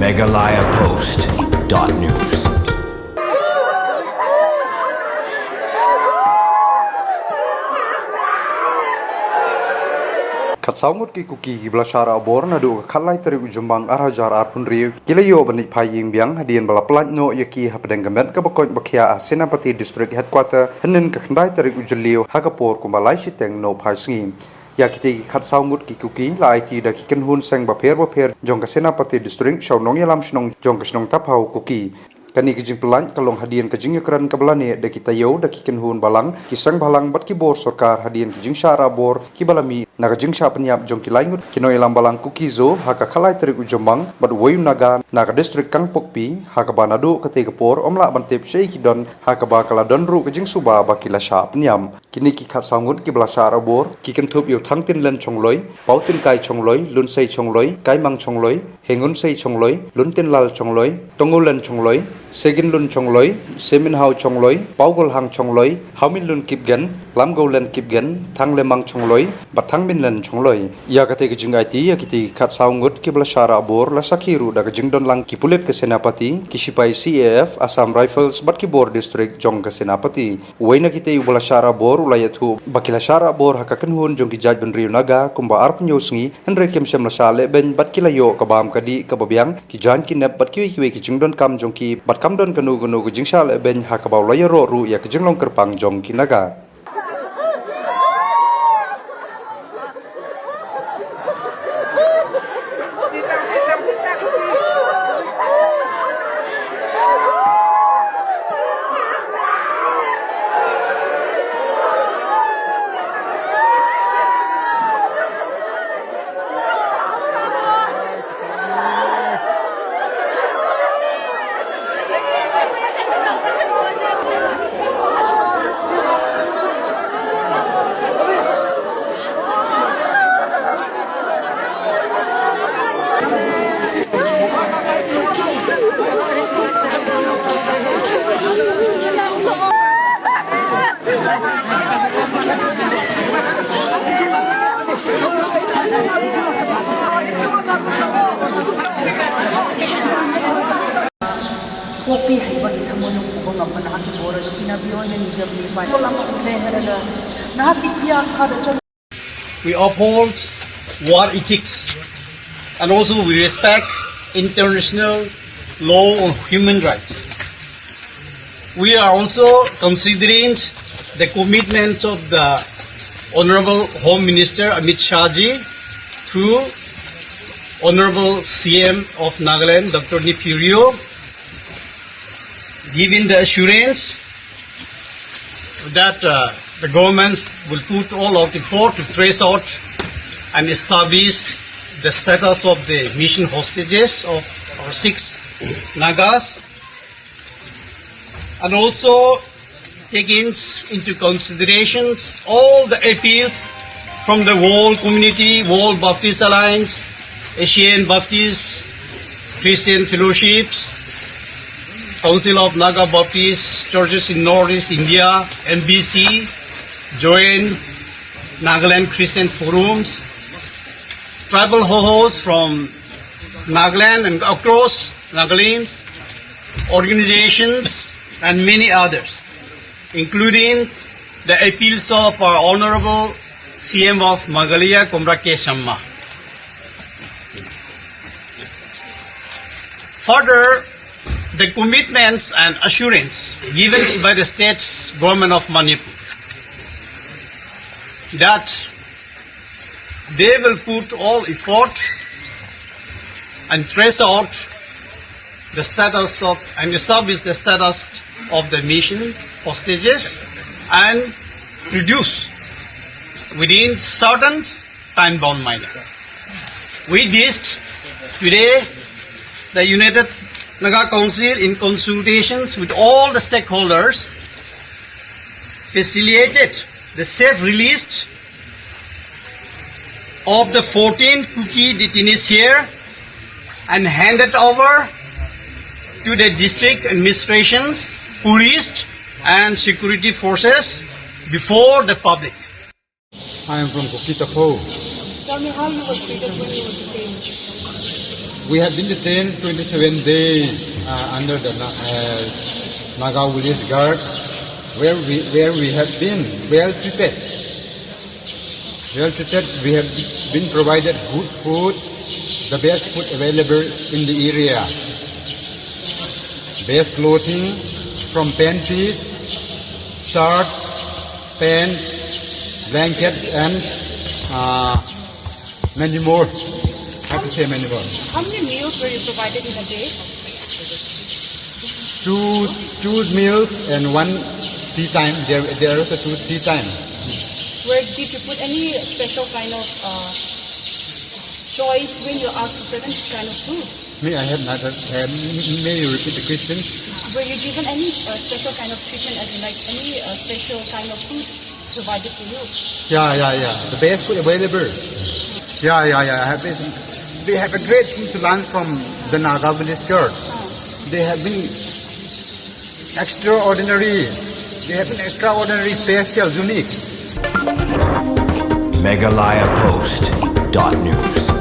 MeghalayaPost.news. Katsau ngut ki Kuki gibla shara abor na du khalai tari ujumbang arhajar arpun riu kilayo banik phai iing biang hadian bala plant no yaki hapadeng gamet ka bakoi bakhia Senapati district headquarter hanin ka khandai tari ujulio hakapor kumbalai siteng no phai sngim yakiti khatsau ngut ki Kuki la IT da ki kenhun seng baper jong ka Senapati district shawnong yalam shnong jong ka shnong tapau Kuki kani kijing pelan kalong hadian kijing yakran kabalane da kita yo da ki kenhun balang kisang balang bat ki bor sarkar hadian kijing shara bor ki balami naga jing sha penyap jong ki laingut kino ilang balang Kuki zo haka khalai teri ujombang bat wayu naga naga district kang pokpi haka banadu kate kapor omla bantep shei ki don haka ba kala don ru kijing suba ba ki la sha penyam kini ki khat sangut ki bla shara bor ki kan thup yo thang tin len chongloi pautin kai chongloi lun sei chongloi kai mang chongloi hengun sei chongloi lun tin lal chongloi tongulen chongloi Segin lun chongloi, semin hau chongloi, paugol hang chongloi, haumin lun kipgen, lam golen kipgen, thang lemang chongloi, bat thang min len chongloi. Ya kate ke jingai ti ya kiti khat saungut ki bla shara abor la sakhiru da ke jingdon lang ki pulet ke Senapati, ki sipai CAF Assam Rifles bat ki bor district jong ke Senapati. Waina kite u bla shara bor ulayathu bakila shara bor hakakan hun jong ki jaj ben riu naga kumba arp nyosngi henre kem sem la shale ben bat kilayo kabam kadi kababiang ki jan ki nep bat ki ki jingdon kam jong ki bat kam don kanu jingjal ben hakabau laya ro ru ya jinglong kerpang jong kinaga Kopi haiba ni thamonung ubang amana haki bora do pinabiyo ni nijabni pai ko lam le haraga nahati pia khada chon. We uphold war ethics and also we respect international law on human rights. We are also considering the commitment of the Honorable Home Minister Amit Shah ji through Honorable CM of Nagaland Dr. Nipurio, giving the assurance that the governments will put all of the effort to trace out and establish the status of the mission hostages of our 6 Nagas, and also taking into considerations all the appeals from the world community, World Baptist Alliance, Asian Baptist Christian Fellowships, Council of Naga Baptist Churches in Northeast India, NBC, join Nagaland Christian Forums, tribal ho-hos from Nagaland and across Nagaland, organizations and many others, including the appeals of our Honorable CM of Meghalaya Komrake Shamma. Further, the commitments and assurance given by the state's government of Manipur that they will put all effort and trace out the status of and establish the status of the mission hostages and produce within certain time-bound manner. We did today the United Naga Council, in consultations with all the stakeholders, facilitated the safe release of the 14 Kuki detainees here and handed over to the district administrations, police and security forces before the public. I am from Kuki. Tell me how you were treated when you were detained. We have been detained 27 days under the Naga village guard, where we have been well treated. We have been provided good food, the best food available in the area. Best clothing from panties, shirts, pants, blankets, and many more. I have to say many more. How many meals were you provided in a day? Two meals and one tea time. There are also 2 tea time. Did you put any special kind of choice when you asked for certain kind of food? May I have not? May you repeat the question? Were you given any special kind of treatment, as in like any special kind of food provided to you? Yeah. The best food available. Yeah. We have a great thing to learn from the Naga village girls. They have been extraordinary. Special, unique. MeghalayaPost.news